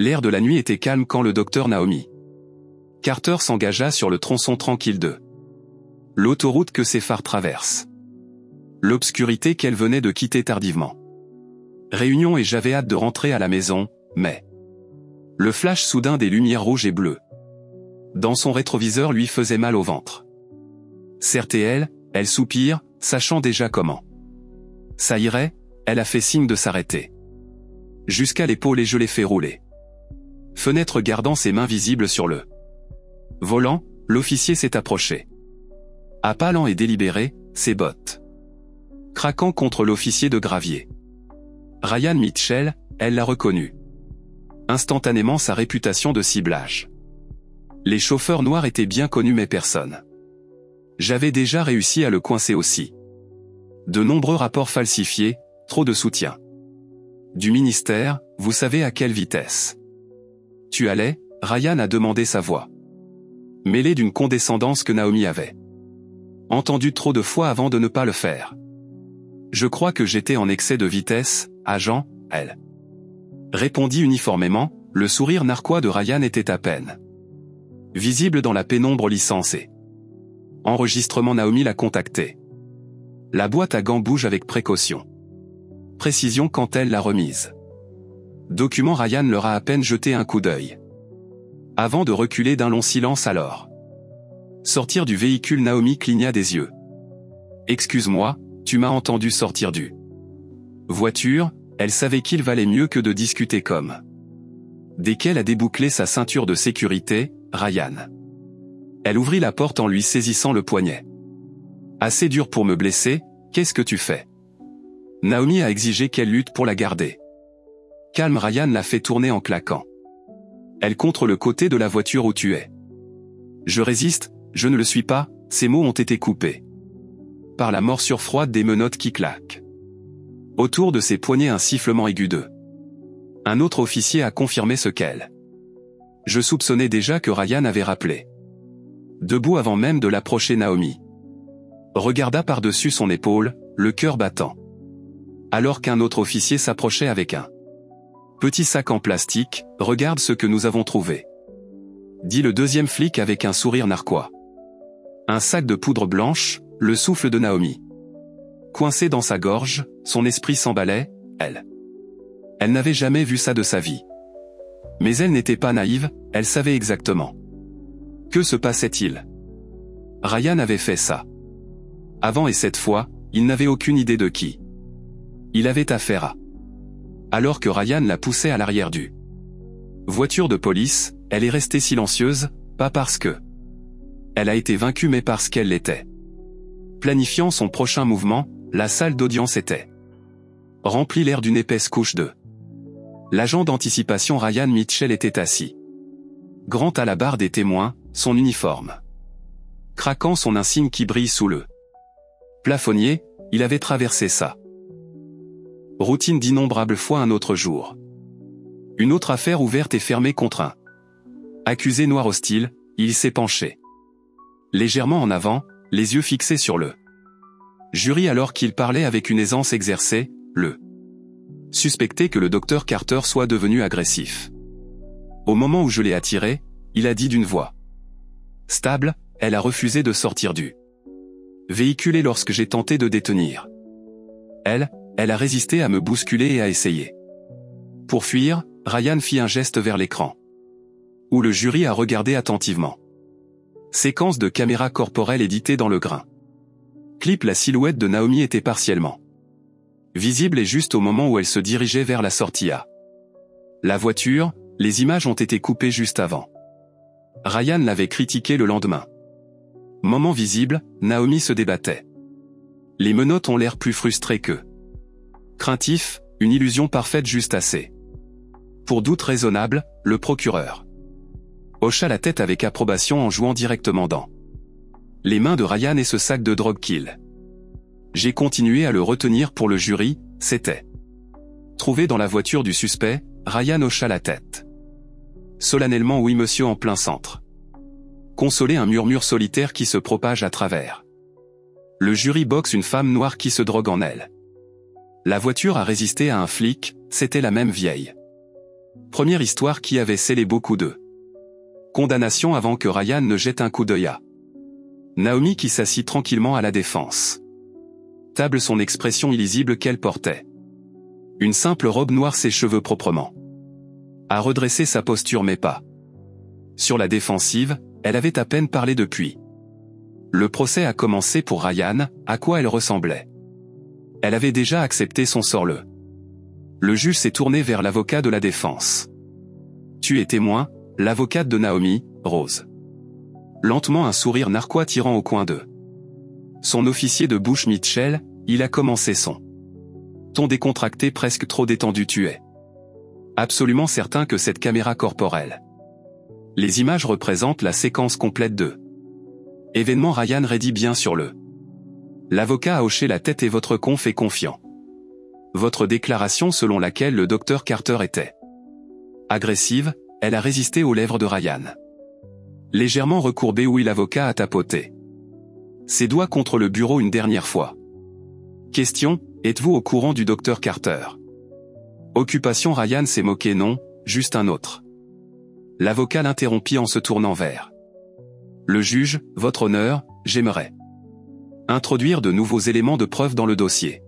L'air de la nuit était calme quand le docteur Naomi Carter s'engagea sur le tronçon tranquille de l'autoroute que ses phares traversent. L'obscurité qu'elle venait de quitter tardivement. Réunion et j'avais hâte de rentrer à la maison, mais le flash soudain des lumières rouges et bleues dans son rétroviseur lui faisait mal au ventre. Certes et elle soupire, sachant déjà comment ça irait, elle a fait signe de s'arrêter. Jusqu'à l'épaule et je l'ai fait rouler. Fenêtre gardant ses mains visibles sur le volant, l'officier s'est approché. À pas lent et délibéré, ses bottes craquant contre l'officier de gravier. Ryan Mitchell, elle l'a reconnu. Instantanément sa réputation de ciblage. Les chauffeurs noirs étaient bien connus mais personne. J'avais déjà réussi à le coincer aussi. De nombreux rapports falsifiés, trop de soutien. Du ministère, vous savez à quelle vitesse tu allais, Ryan a demandé sa voix. Mêlée d'une condescendance que Naomi avait entendue trop de fois avant de ne pas le faire. Je crois que j'étais en excès de vitesse, agent, elle répondit uniformément, le sourire narquois de Ryan était à peine visible dans la pénombre licencée. Enregistrement Naomi l'a contacté. La boîte à gants bouge avec précaution. Précision quand elle l'a remise. Document Ryan leur a à peine jeté un coup d'œil. Avant de reculer d'un long silence alors. Sortir du véhicule Naomi cligna des yeux. Excuse-moi, tu m'as entendu sortir du voiture, elle savait qu'il valait mieux que de discuter comme. Dès qu'elle a débouclé sa ceinture de sécurité, Ryan. Elle ouvrit la porte en lui saisissant le poignet. Assez dur pour me blesser, qu'est-ce que tu fais? Naomi a exigé qu'elle lutte pour la garder. Calme Ryan l'a fait tourner en claquant. Elle contre le côté de la voiture où tu es. Je résiste, je ne le suis pas, ces mots ont été coupés par la morsure froide des menottes qui claquent. Autour de ses poignets un sifflement aigu de. Un autre officier a confirmé ce qu'elle. Je soupçonnais déjà que Ryan avait rappelé. Debout avant même de l'approcher Naomi. Regarda par-dessus son épaule, le cœur battant. Alors qu'un autre officier s'approchait avec un petit sac en plastique, regarde ce que nous avons trouvé. Dit le deuxième flic avec un sourire narquois. Un sac de poudre blanche, le souffle de Naomi. Coincé dans sa gorge, son esprit s'emballait, elle. Elle n'avait jamais vu ça de sa vie. Mais elle n'était pas naïve, elle savait exactement. Que se passait-il? Ryan avait fait ça. Avant et cette fois, il n'avait aucune idée de qui il avait affaire à. Alors que Ryan la poussait à l'arrière du voiture de police, elle est restée silencieuse, pas parce que elle a été vaincue mais parce qu'elle l'était. Planifiant son prochain mouvement, la salle d'audience était remplie l'air d'une épaisse couche de. L'agent d'anticipation Ryan Mitchell était assis. Grand à la barre des témoins, son uniforme craquant son insigne qui brille sous le plafonnier, il avait traversé ça. Routine d'innombrables fois un autre jour. Une autre affaire ouverte et fermée contre un accusé noir hostile, il s'est penché légèrement en avant, les yeux fixés sur le jury alors qu'il parlait avec une aisance exercée, le suspecté que le docteur Carter soit devenu agressif. Au moment où je l'ai attiré, il a dit d'une voix stable, elle a refusé de sortir du véhicule et lorsque j'ai tenté de détenir. Elle a résisté à me bousculer et a essayé. Pour fuir, Ryan fit un geste vers l'écran. Où le jury a regardé attentivement. Séquence de caméra corporelle éditée dans le grain. Clip la silhouette de Naomi était partiellement visible et juste au moment où elle se dirigeait vers la sortie A. La voiture, les images ont été coupées juste avant. Ryan l'avait critiqué le lendemain. Moment visible, Naomi se débattait. Les menottes ont l'air plus frustrées que craintif, une illusion parfaite juste assez. Pour doute raisonnable, le procureur hocha la tête avec approbation en jouant directement dans les mains de Ryan et ce sac de drogue qu'il. J'ai continué à le retenir pour le jury, c'était. Trouvé dans la voiture du suspect, Ryan hocha la tête. Solennellement oui monsieur en plein centre. Consolé un murmure solitaire qui se propage à travers. Le jury boxe une femme noire qui se drogue en elle. La voiture a résisté à un flic, c'était la même vieille Première histoire qui avait scellé beaucoup de condamnation avant que Ryan ne jette un coup d'œil à Naomi qui s'assit tranquillement à la défense. Table son expression illisible qu'elle portait. Une simple robe noire, ses cheveux proprement a redressé sa posture mais pas sur la défensive, elle avait à peine parlé depuis. Le procès a commencé pour Ryan, à quoi elle ressemblait. Elle avait déjà accepté son sort. Le juge s'est tourné vers l'avocat de la défense. Tu es témoin, l'avocate de Naomi, Rose. Lentement un sourire narquois tirant au coin de son officier de bouche Mitchell, il a commencé son ton décontracté presque trop détendu. Tu es absolument certain que cette caméra corporelle. Les images représentent la séquence complète de événements. Ryan Reddy bien sur le. L'avocat a hoché la tête et votre conf est confiant. Votre déclaration selon laquelle le docteur Carter était agressive, elle a résisté aux lèvres de Ryan. Légèrement recourbé où l'avocat a tapoté ses doigts contre le bureau une dernière fois. Question, êtes-vous au courant du docteur Carter? Occupation. Ryan s'est moqué. Non, juste un autre. L'avocat l'interrompit en se tournant vers le juge. Votre honneur, j'aimerais introduire de nouveaux éléments de preuve dans le dossier.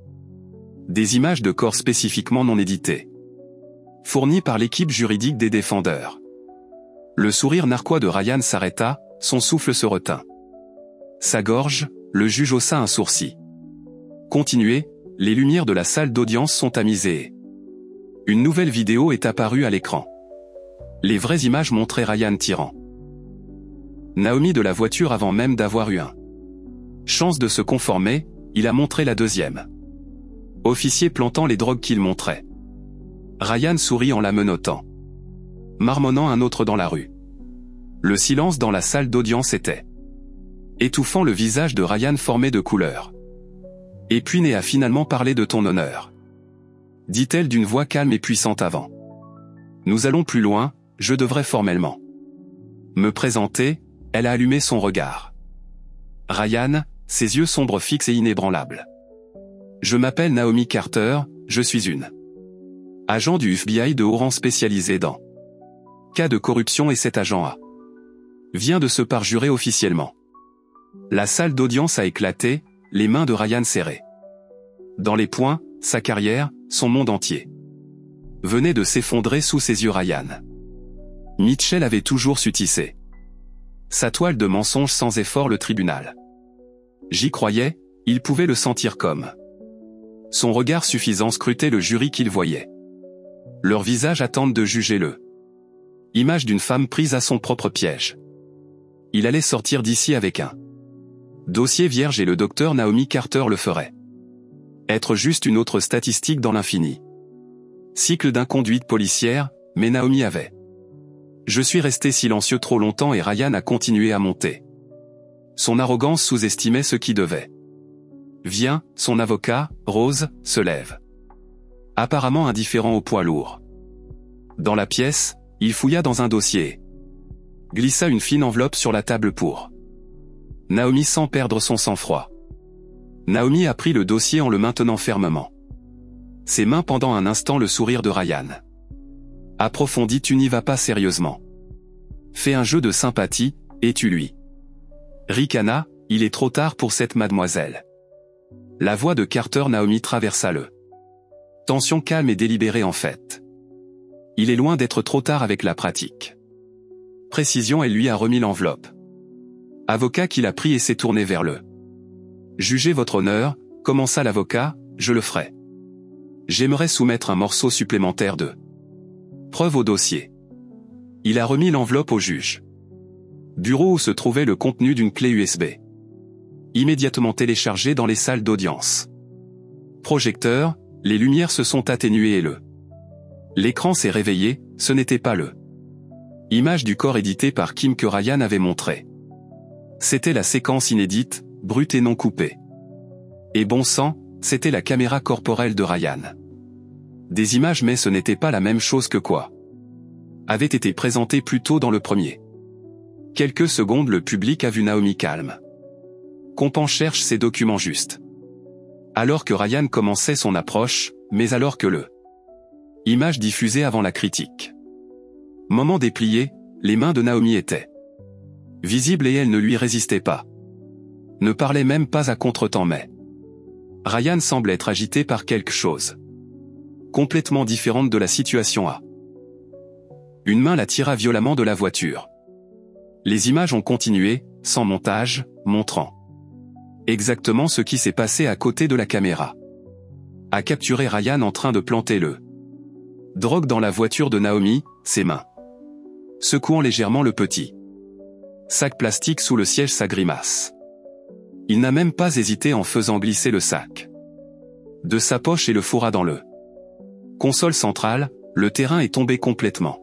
Des images de corps spécifiquement non éditées, fournies par l'équipe juridique des défendeurs. Le sourire narquois de Ryan s'arrêta, son souffle se retint. Sa gorge, le juge haussa un sourcil. Continuez, les lumières de la salle d'audience sont tamisées. Une nouvelle vidéo est apparue à l'écran. Les vraies images montraient Ryan tirant Naomi de la voiture avant même d'avoir eu un chance de se conformer, il a montré la deuxième. Officier plantant les drogues qu'il montrait. Ryan sourit en la menottant. Marmonnant un autre dans la rue. Le silence dans la salle d'audience était étouffant. Le visage de Ryan formé de couleurs. Et puis Né a finalement parlé de ton honneur. Dit-elle d'une voix calme et puissante avant. Nous allons plus loin, je devrais formellement me présenter. Elle a allumé son regard. Ryan, ses yeux sombres fixes et inébranlables. Je m'appelle Naomi Carter, je suis une agent du FBI de haut rang spécialisé dans cas de corruption et cet agent vient de se parjurer officiellement. La salle d'audience a éclaté, les mains de Ryan serrées dans les poings, sa carrière, son monde entier venait de s'effondrer sous ses yeux. Ryan Mitchell avait toujours su tisser sa toile de mensonges sans effort. Le tribunal j'y croyait, il pouvait le sentir comme son regard suffisant scrutait le jury qu'il voyait. Leurs visages attendent de juger le image d'une femme prise à son propre piège. Il allait sortir d'ici avec un dossier vierge et le docteur Naomi Carter le ferait être juste une autre statistique dans l'infini. Cycle d'inconduite policière, mais Naomi avait. Je suis resté silencieux trop longtemps et Ryan a continué à monter. Son arrogance sous-estimait ce qui devait. Vient, son avocat, Rose, se lève. Apparemment indifférent au poids lourd. Dans la pièce, il fouilla dans un dossier. Glissa une fine enveloppe sur la table pour Naomi sans perdre son sang-froid. Naomi a pris le dossier en le maintenant fermement. Ses mains pendant un instant le sourire de Ryan. Approfondit. Tu n'y vas pas sérieusement. Fais un jeu de sympathie, et tu lui. Ricana, il est trop tard pour cette mademoiselle. La voix de Carter Naomi traversa le tension calme et délibérée en fait. Il est loin d'être trop tard avec la pratique. Précision. Elle lui a remis l'enveloppe. Avocat qui l'a pris et s'est tourné vers le. Jugez votre honneur, commença l'avocat, je le ferai. J'aimerais soumettre un morceau supplémentaire de preuve au dossier. Il a remis l'enveloppe au juge. Bureau où se trouvait le contenu d'une clé USB. Immédiatement téléchargée dans les salles d'audience. Projecteur, les lumières se sont atténuées et l'écran s'est réveillé, ce n'était pas image du corps édité par Kim que Ryan avait montré. C'était la séquence inédite, brute et non coupée. Et bon sang, c'était la caméra corporelle de Ryan. Des images mais ce n'était pas la même chose que quoi avait été présenté plus tôt dans le premier. Quelques secondes le public a vu Naomi calme. Compan cherche ses documents justes. Alors que Ryan commençait son approche, mais alors que le Image diffusée avant la critique. Moment déplié, les mains de Naomi étaient visibles et elle ne lui résistait pas. Ne parlait même pas à contretemps mais Ryan semble être agité par quelque chose complètement différente de la situation A. Une main la tira violemment de la voiture. Les images ont continué, sans montage, montrant exactement ce qui s'est passé à côté de la caméra. A capturé Ryan en train de planter le drogue dans la voiture de Naomi, ses mains secouant légèrement le petit sac plastique sous le siège sa grimace. Il n'a même pas hésité en faisant glisser le sac de sa poche et le fourra dans le console centrale. Le terrain est tombé complètement.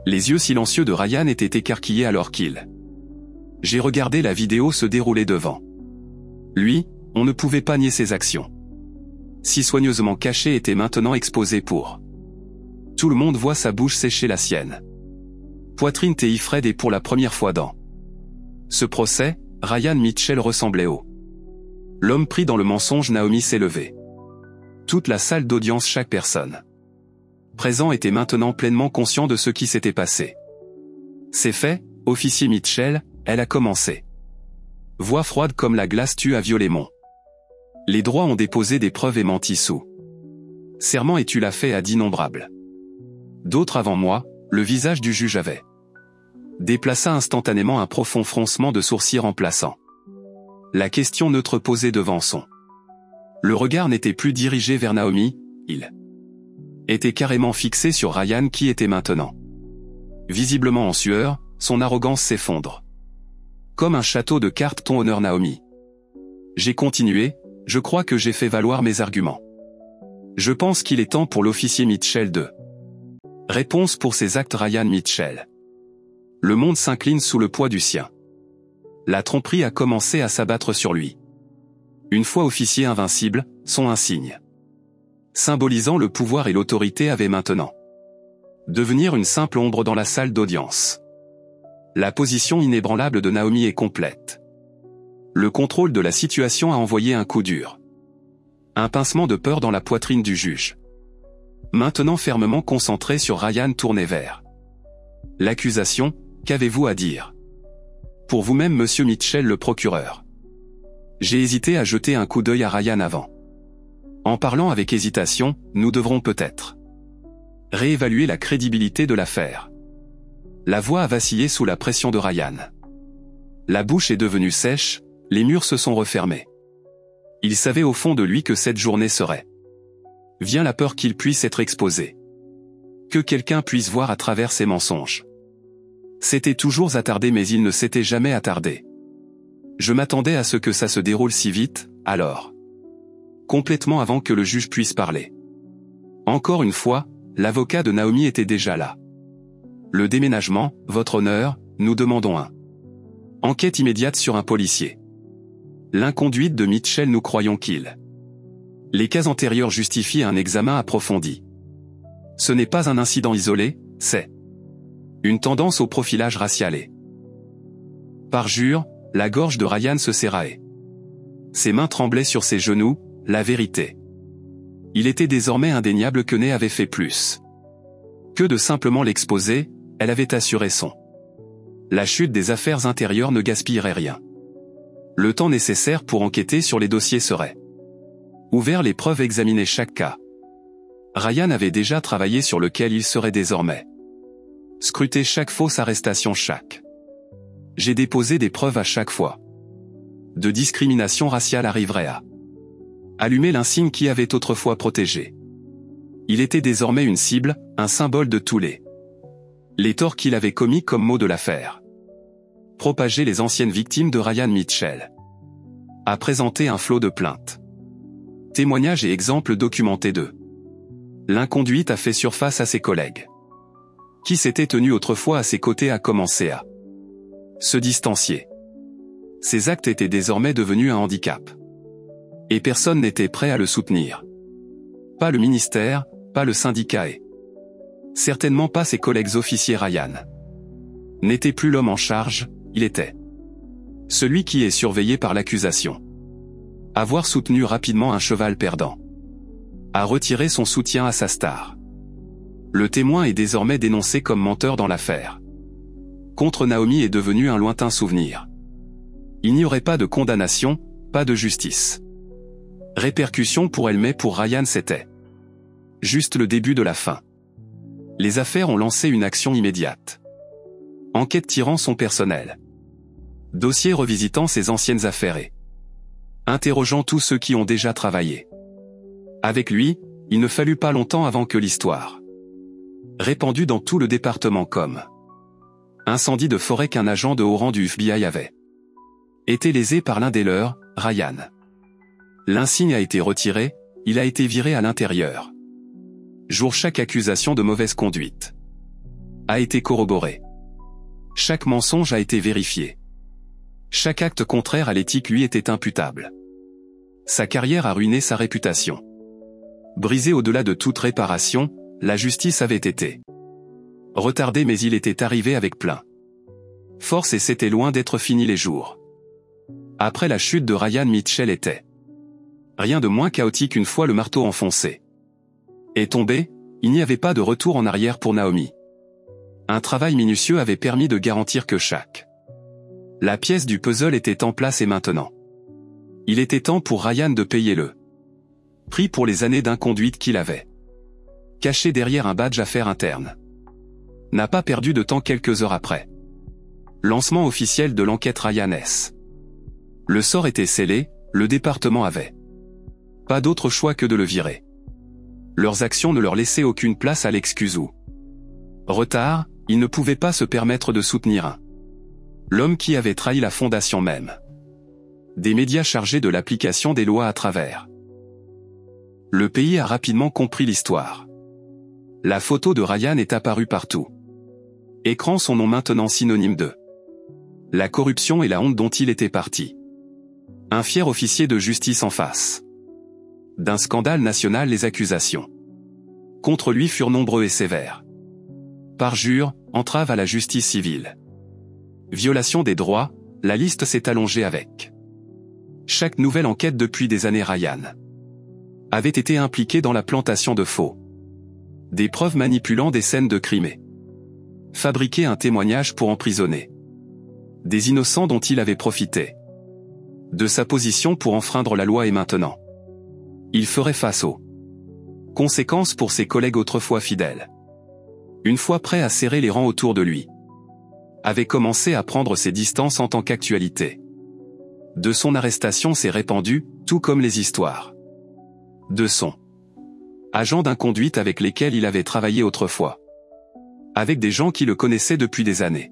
Les yeux silencieux de Ryan étaient écarquillés alors qu'il J'ai regardé la vidéo se dérouler devant lui, on ne pouvait pas nier ses actions. Si soigneusement cachées étaient maintenant exposées pour tout le monde voit sa bouche sécher la sienne. Poitrine Fred et pour la première fois dans ce procès, Ryan Mitchell ressemblait au l'homme pris dans le mensonge. Naomi s'est levée. Toute la salle d'audience, chaque personne présent était maintenant pleinement conscient de ce qui s'était passé. C'est fait, officier Mitchell, elle a commencé. Voix froide comme la glace tue à Violémont. Les droits ont déposé des preuves et menti sous serment et tu l'as fait à d'innombrables d'autres avant moi. Le visage du juge avait déplacé instantanément un profond froncement de sourcils remplaçant la question neutre posée devant son. Le regard n'était plus dirigé vers Naomi, il était carrément fixé sur Ryan qui était maintenant visiblement en sueur, son arrogance s'effondre. Comme un château de cartes. Ton honneur Naomi. J'ai continué, je crois que j'ai fait valoir mes arguments. Je pense qu'il est temps pour l'officier Mitchell de réponse pour ses actes. Ryan Mitchell. Le monde s'incline sous le poids du sien. La tromperie a commencé à s'abattre sur lui. Une fois officier invincible, son insigne symbolisant le pouvoir et l'autorité avait maintenant devenir une simple ombre dans la salle d'audience. La position inébranlable de Naomi est complète. Le contrôle de la situation a envoyé un coup dur. Un pincement de peur dans la poitrine du juge. Maintenant fermement concentré sur Ryan tourné vers l'accusation. Qu'avez-vous à dire? Pour vous-même monsieur Mitchell le procureur. J'ai hésité à jeter un coup d'œil à Ryan avant. En parlant avec hésitation, nous devrons peut-être réévaluer la crédibilité de l'affaire. La voix a vacillé sous la pression de Ryan. La bouche est devenue sèche, les murs se sont refermés. Il savait au fond de lui que cette journée serait. Vient la peur qu'il puisse être exposé. Que quelqu'un puisse voir à travers ses mensonges. C'était toujours attardé mais il ne s'était jamais attardé. Je m'attendais à ce que ça se déroule si vite, alors. Complètement avant que le juge puisse parler. Encore une fois, l'avocat de Naomi était déjà là. Le déménagement, votre honneur, nous demandons un. Enquête immédiate sur un policier. L'inconduite de Mitchell, nous croyons qu'il. Les cas antérieurs justifient un examen approfondi. Ce n'est pas un incident isolé, c'est une tendance au profilage racial et. Parjure, la gorge de Ryan se serrait. Ses mains tremblaient sur ses genoux, la vérité. Il était désormais indéniable que Ney avait fait plus que de simplement l'exposer, elle avait assuré son. La chute des affaires intérieures ne gaspillerait rien. Le temps nécessaire pour enquêter sur les dossiers serait ouvert, les preuves examiner chaque cas. Ryan avait déjà travaillé sur lequel il serait désormais scruter chaque fausse arrestation chaque. J'ai déposé des preuves à chaque fois. De discrimination raciale arriverait à allumer l'insigne qui avait autrefois protégé. Il était désormais une cible, un symbole de tous les torts qu'il avait commis comme mot de l'affaire. Propager les anciennes victimes de Ryan Mitchell. A présenté un flot de plaintes. Témoignages et exemples documentés de l'inconduite a fait surface à ses collègues. Qui s'était tenu autrefois à ses côtés a commencé à se distancier. Ses actes étaient désormais devenus un handicap. Et personne n'était prêt à le soutenir. Pas le ministère, pas le syndicat et certainement pas ses collègues officiers. Ryan n'était plus l'homme en charge, il était celui qui est surveillé par l'accusation. Avoir soutenu rapidement un cheval perdant. A retiré son soutien à sa star. Le témoin est désormais dénoncé comme menteur dans l'affaire. Contre Naomi est devenu un lointain souvenir. Il n'y aurait pas de condamnation, pas de justice. Répercussions pour elle, mais pour Ryan c'était juste le début de la fin. Les affaires ont lancé une action immédiate. Enquête tirant son personnel. Dossier revisitant ses anciennes affaires et interrogeant tous ceux qui ont déjà travaillé avec lui, il ne fallut pas longtemps avant que l'histoire, répandue dans tout le département comme incendie de forêt, qu'un agent de haut rang du FBI avait été lésé par l'un des leurs, Ryan. L'insigne a été retiré, il a été viré à l'intérieur. Chaque accusation de mauvaise conduite a été corroborée. Chaque mensonge a été vérifié. Chaque acte contraire à l'éthique lui était imputable. Sa carrière a ruiné sa réputation. Brisé au-delà de toute réparation, la justice avait été retardée, mais il était arrivé avec plein force et c'était loin d'être fini les jours. Après la chute de Ryan, Mitchell était rien de moins chaotique une fois le marteau enfoncé est tombé, il n'y avait pas de retour en arrière pour Naomi. Un travail minutieux avait permis de garantir que la pièce du puzzle était en place et maintenant, il était temps pour Ryan de payer le prix pour les années d'inconduite qu'il avait caché derrière un badge affaires interne. N'a pas perdu de temps quelques heures après lancement officiel de l'enquête Ryan S. Le sort était scellé, le département avait pas d'autre choix que de le virer. Leurs actions ne leur laissaient aucune place à l'excuse ou retard, ils ne pouvaient pas se permettre de soutenir l'homme qui avait trahi la fondation même des médias chargés de l'application des lois à travers le pays a rapidement compris l'histoire. La photo de Ryan est apparue partout. Écran son nom maintenant synonyme de la corruption et la honte dont il était parti. Un fier officier de justice en face d'un scandale national, les accusations contre lui furent nombreuses et sévères. Parjure, entrave à la justice civile, violation des droits, la liste s'est allongée avec chaque nouvelle enquête depuis des années. Ryan avait été impliqué dans la plantation de faux des preuves manipulant des scènes de crime et fabriquer un témoignage pour emprisonner des innocents dont il avait profité de sa position pour enfreindre la loi et maintenant il ferait face aux conséquences pour ses collègues autrefois fidèles. Une fois prêt à serrer les rangs autour de lui, avait commencé à prendre ses distances en tant qu'actualité de son arrestation s'est répandue, tout comme les histoires de son agent d'inconduite avec lesquels il avait travaillé autrefois. Avec des gens qui le connaissaient depuis des années.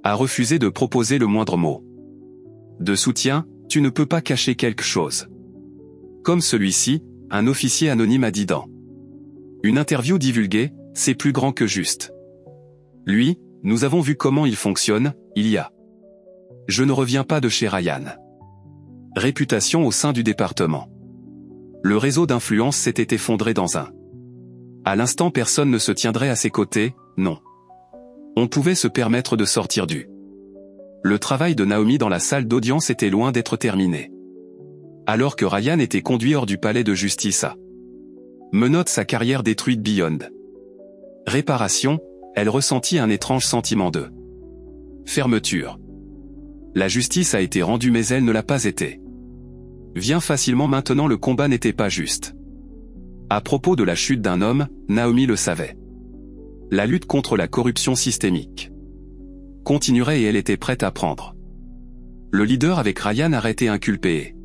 A refusé de proposer le moindre mot de soutien, tu ne peux pas cacher quelque chose. Comme celui-ci, un officier anonyme a dit dans une interview divulguée, c'est plus grand que juste. Lui, nous avons vu comment il fonctionne, il y a. Je ne reviens pas de chez Ryan. Réputation au sein du département. Le réseau d'influence s'était effondré dans un. À l'instant, personne ne se tiendrait à ses côtés, non. On pouvait se permettre de sortir du. Le travail de Naomi dans la salle d'audience était loin d'être terminé. Alors que Ryan était conduit hors du palais de justice à menottes sa carrière détruite beyond réparation, elle ressentit un étrange sentiment de fermeture. La justice a été rendue mais elle ne l'a pas été. Vient facilement maintenant, le combat n'était pas juste. À propos de la chute d'un homme, Naomi le savait. La lutte contre la corruption systémique continuerait et elle était prête à prendre le leader avec Ryan arrêté inculpé.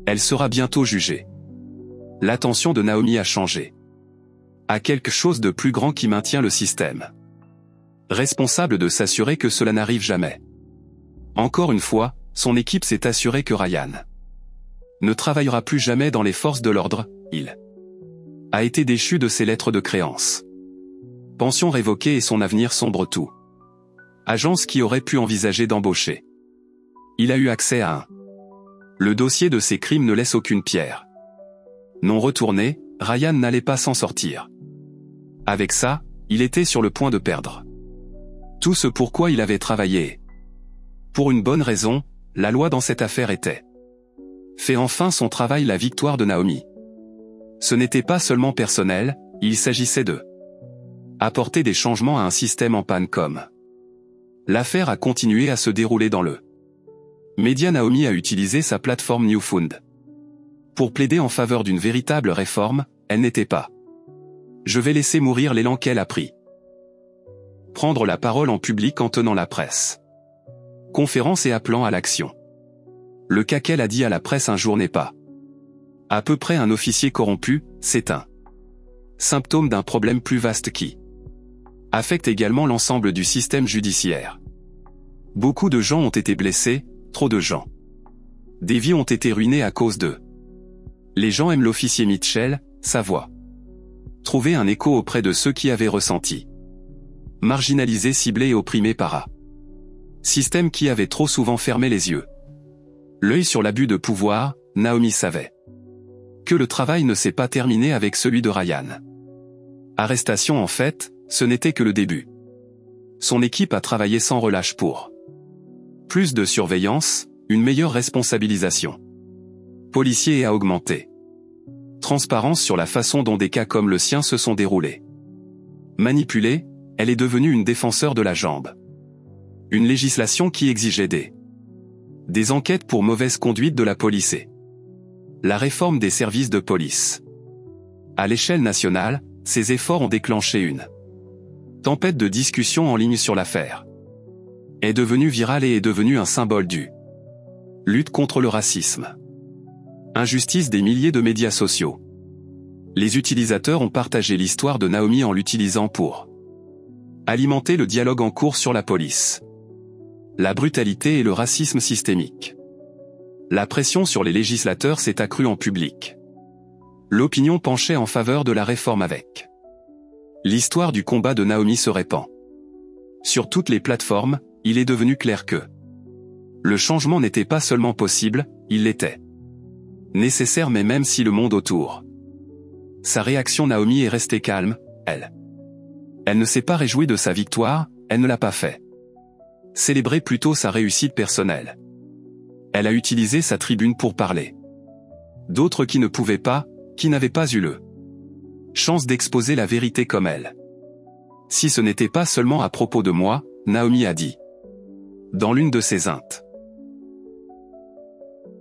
Elle sera bientôt jugée. L'attention de Naomi a changé. À quelque chose de plus grand qui maintient le système responsable de s'assurer que cela n'arrive jamais. Encore une fois, son équipe s'est assurée que Ryan ne travaillera plus jamais dans les forces de l'ordre, il a été déchu de ses lettres de créance. Pension révoquée et son avenir sombre tout. Agence qui aurait pu envisager d'embaucher. Il a eu accès à un. Le dossier de ses crimes ne laisse aucune pierre. Non retourné, Ryan n'allait pas s'en sortir. Avec ça, il était sur le point de perdre tout ce pourquoi il avait travaillé. Pour une bonne raison, la loi dans cette affaire était fait enfin son travail. La victoire de Naomi. Ce n'était pas seulement personnel, il s'agissait de Apporter des changements à un système en panne comme. L'affaire a continué à se dérouler dans le média. Naomi a utilisé sa plateforme Newfound pour plaider en faveur d'une véritable réforme. Elle n'était pas. Je vais laisser mourir l'élan qu'elle a pris. Prendre la parole en public en tenant la presse conférence et appelant à l'action. Le cas qu'elle a dit à la presse un jour n'est pas à peu près un officier corrompu, c'est un symptôme d'un problème plus vaste qui affecte également l'ensemble du système judiciaire. Beaucoup de gens ont été blessés, trop de gens. Des vies ont été ruinées à cause d'eux. Les gens aiment l'officier Mitchell, sa voix. Trouver un écho auprès de ceux qui avaient ressenti. Marginalisés, ciblés et opprimés par un système qui avait trop souvent fermé les yeux. L'œil sur l'abus de pouvoir, Naomi savait que le travail ne s'est pas terminé avec celui de Ryan. Arrestation en fait, ce n'était que le début. Son équipe a travaillé sans relâche pour plus de surveillance, une meilleure responsabilisation policier et a augmenté. Transparence sur la façon dont des cas comme le sien se sont déroulés. Manipulée, elle est devenue une défenseur de la jambe. Une législation qui exigeait des enquêtes pour mauvaise conduite de la police et la réforme des services de police. À l'échelle nationale, ces efforts ont déclenché une tempête de discussions en ligne sur l'affaire. Est devenue virale et est devenue un symbole du lutte contre le racisme. Injustice des milliers de médias sociaux. Les utilisateurs ont partagé l'histoire de Naomi en l'utilisant pour alimenter le dialogue en cours sur la police, la brutalité et le racisme systémique. La pression sur les législateurs s'est accrue en public. L'opinion penchait en faveur de la réforme avec. L'histoire du combat de Naomi se répand. Sur toutes les plateformes, il est devenu clair que le changement n'était pas seulement possible, il l'était. Nécessaire, mais même si le monde autour. Sa réaction. Naomi est restée calme, elle ne s'est pas réjouie de sa victoire, elle ne l'a pas fait. Célébrer plutôt sa réussite personnelle. Elle a utilisé sa tribune pour parler. D'autres qui ne pouvaient pas, qui n'avaient pas eu le chance d'exposer la vérité comme elle. Si ce n'était pas seulement à propos de moi, Naomi a dit. Dans l'une de ses intes.